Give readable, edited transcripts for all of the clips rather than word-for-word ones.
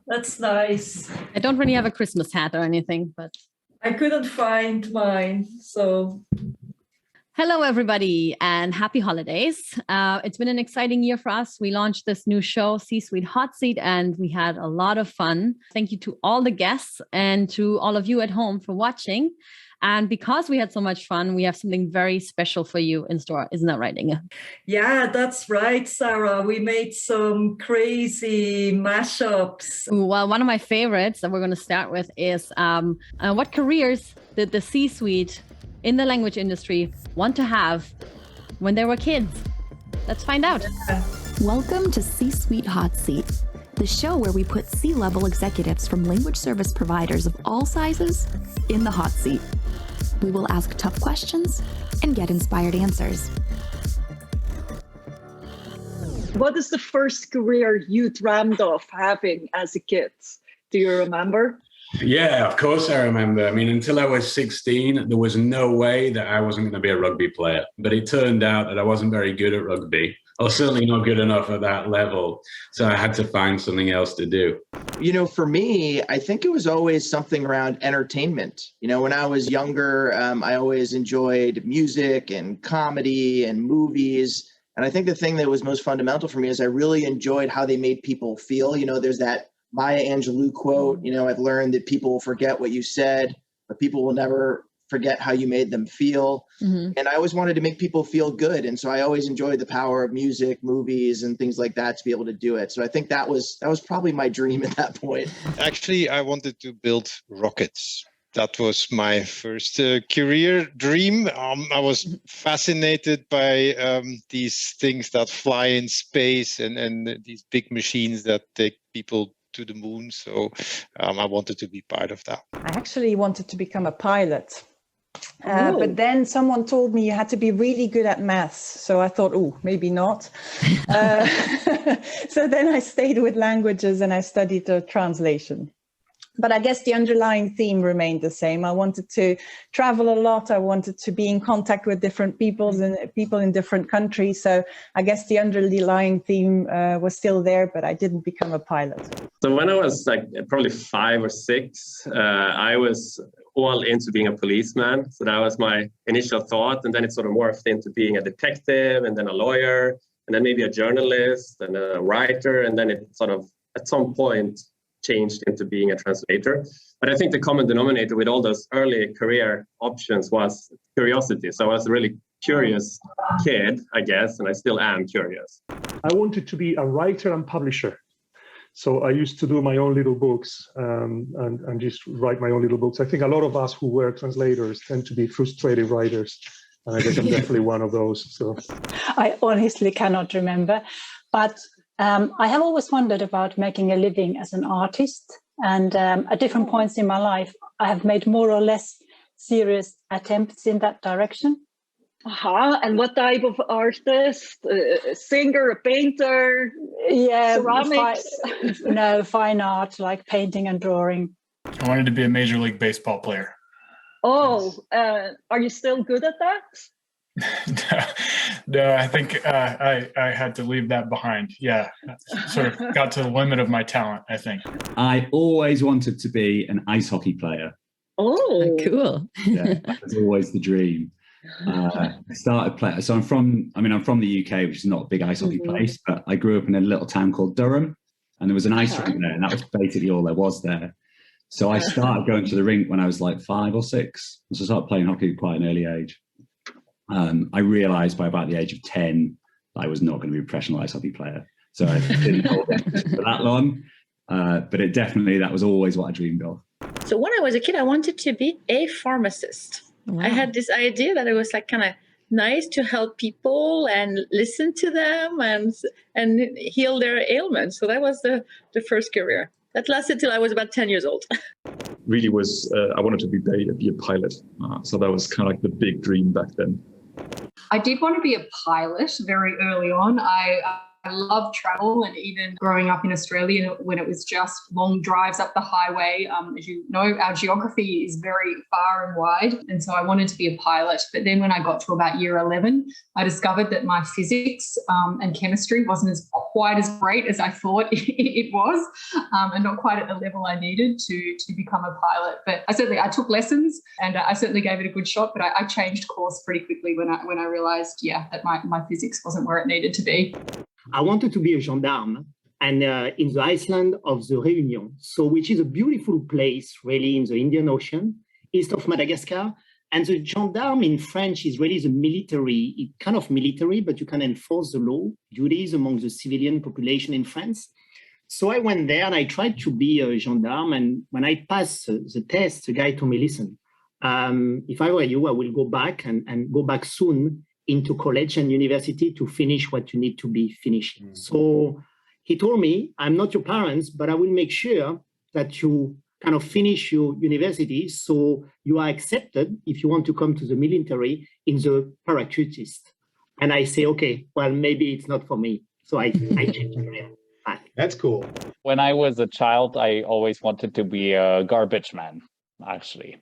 That's nice. I don't really have a Christmas hat or anything, but I couldn't find mine, so. Hello, everybody, and happy holidays. It's been an exciting year for us. We launched this new show, C-Suite HotSeat, and we had a lot of fun. Thank you to all the guests and to all of you at home for watching. And because we had so much fun, we have something very special for you in store. Isn't that right, Inge? Yeah, that's right, Sarah. We made some crazy mashups. Well, one of my favorites that we're going to start with is what careers did the C-Suite in the language industry want to have when they were kids? Let's find out. Welcome to C-Suite HotSeat, the show where we put C-level executives from language service providers of all sizes in the hot seat. We will ask tough questions and get inspired answers. What is the first career you dreamed of having as a kid? Do you remember? Yeah, of course I remember. I mean, until I was 16, there was no way that I wasn't going to be a rugby player. But it turned out that I wasn't very good at rugby, or certainly not good enough at that level. So I had to find something else to do. You know, for me, I think it was always something around entertainment. You know, when I was younger, I always enjoyed music and comedy and movies. And I think the thing that was most fundamental for me is I really enjoyed how they made people feel. You know, there's that Maya Angelou quote, you know, I've learned that people will forget what you said, but people will never forget how you made them feel. Mm-hmm. And I always wanted to make people feel good. And so I always enjoyed the power of music, movies, and things like that to be able to do it. So I think that was probably my dream at that point. Actually, I wanted to build rockets. That was my first career dream. I was fascinated by these things that fly in space and these big machines that take people to the moon. So I wanted to be part of that. I actually wanted to become a pilot. But then someone told me you had to be really good at maths. So I thought, oh, maybe not. So then I stayed with languages and I studied translation. But I guess the underlying theme remained the same. I wanted to travel a lot. I wanted to be in contact with different people in different countries. So I guess the underlying theme was still there, but I didn't become a pilot. So when I was like probably 5 or 6, I was all into being a policeman. So that was my initial thought. And then it sort of morphed into being a detective and then a lawyer and then maybe a journalist and a writer. And then it sort of at some point changed into being a translator. But I think the common denominator with all those early career options was curiosity. So I was a really curious kid, I guess, and I still am curious. I wanted to be a writer and publisher. So I used to do my own little books and just write my own little books. I think a lot of us who were translators tend to be frustrated writers. And I guess I'm definitely one of those. So I honestly cannot remember. But I have always wondered about making a living as an artist. And at different points in my life, I have made more or less serious attempts in that direction. And what type of artist? A singer, a painter? Yeah, ceramics? No, fine art, like painting and drawing. I wanted to be a Major League Baseball player. Oh, are you still good at that? No, I think I had to leave that behind. Yeah, sort of got to the limit of my talent, I think. I always wanted to be an ice hockey player. Oh, cool. Yeah, that was always the dream. I started playing. So I'm from the UK, which is not a big ice hockey place, but I grew up in a little town called Durham, and there was an ice rink there, and that was basically all there was there. So I started going to the rink when I was like 5 or 6. So I started playing hockey at quite an early age. I realized by about the age of 10 I was not going to be a professional ice hockey player. So I didn't hold it for that long. But that was always what I dreamed of. So when I was a kid, I wanted to be a pharmacist. Wow. I had this idea that it was like kind of nice to help people and listen to them and heal their ailments. So that was the first career. That lasted till I was about 10 years old. Really was, I wanted to be a pilot. So that was kind of like the big dream back then. I did want to be a pilot very early on. I I love travel, and even growing up in Australia when it was just long drives up the highway. As you know, our geography is very far and wide. And so I wanted to be a pilot. But then when I got to about year 11, I discovered that my physics and chemistry wasn't quite as great as I thought it was, and not quite at the level I needed to become a pilot. But I took lessons, and I certainly gave it a good shot, but I changed course pretty quickly when I realized, that my physics wasn't where it needed to be. I wanted to be a gendarme, and in the island of the Réunion, so which is a beautiful place really in the Indian Ocean, east of Madagascar. And the gendarme in French is really the military, it's kind of military, but you can enforce the law duties among the civilian population in France. So I went there and I tried to be a gendarme. And when I passed the test, the guy told me, listen, if I were you, I will go back and go back soon into college and university to finish what you need to be finishing. So he told me, I'm not your parents, but I will make sure that you kind of finish your university so you are accepted if you want to come to the military in the parachutist. And I say, okay, well, maybe it's not for me. So I changed career. That's cool. When I was a child, I always wanted to be a garbage man, actually.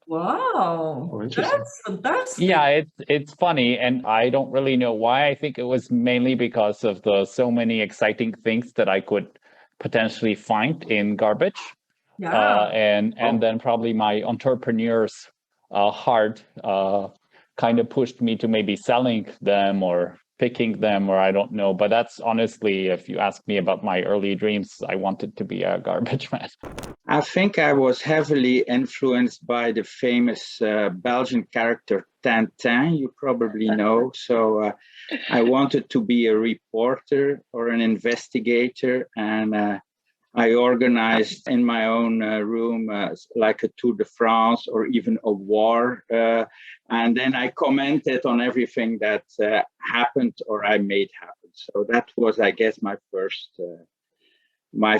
Wow, that's fantastic. Yeah, it's funny, and I don't really know why. I think it was mainly because of the so many exciting things that I could potentially find in garbage. Yeah. And then probably my entrepreneur's heart kind of pushed me to maybe selling them or picking them, or I don't know. But that's honestly, if you ask me about my early dreams, I wanted to be a garbage man. I think I was heavily influenced by the famous Belgian character Tintin, you probably know. So I wanted to be a reporter or an investigator, and I organized in my own room like a Tour de France or even a war. And then I commented on everything that happened or I made happen. So that was, I guess, my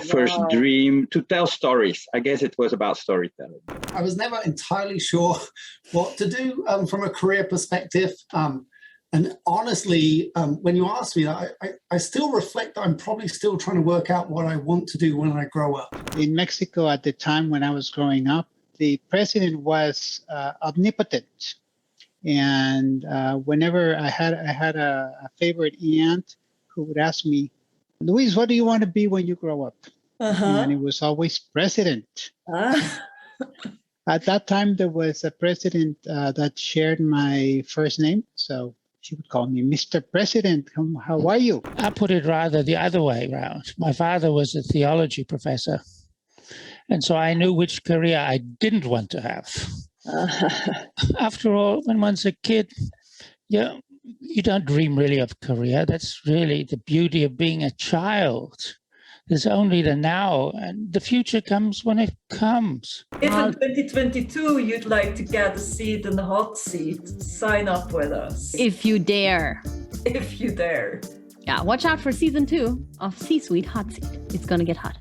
first dream to tell stories. I guess it was about storytelling. I was never entirely sure what to do from a career perspective. And honestly, when you asked me, I still reflect that I'm probably still trying to work out what I want to do when I grow up. In Mexico at the time when I was growing up, the president was omnipotent. And whenever I had a favorite aunt who would ask me, Luis, what do you want to be when you grow up? And it was always president. At that time, there was a president that shared my first name. So she would call me Mr. President. How are you? I put it rather the other way around. My father was a theology professor. And so I knew which career I didn't want to have. After all, when one's a kid, you don't dream really of career. That's really the beauty of being a child. There's only the now, and the future comes when it comes. If in 2022 you'd like to get a seat in the hot seat, sign up with us. If you dare. If you dare. Yeah, watch out for season 2 of C-Suite HotSeat. It's going to get hot.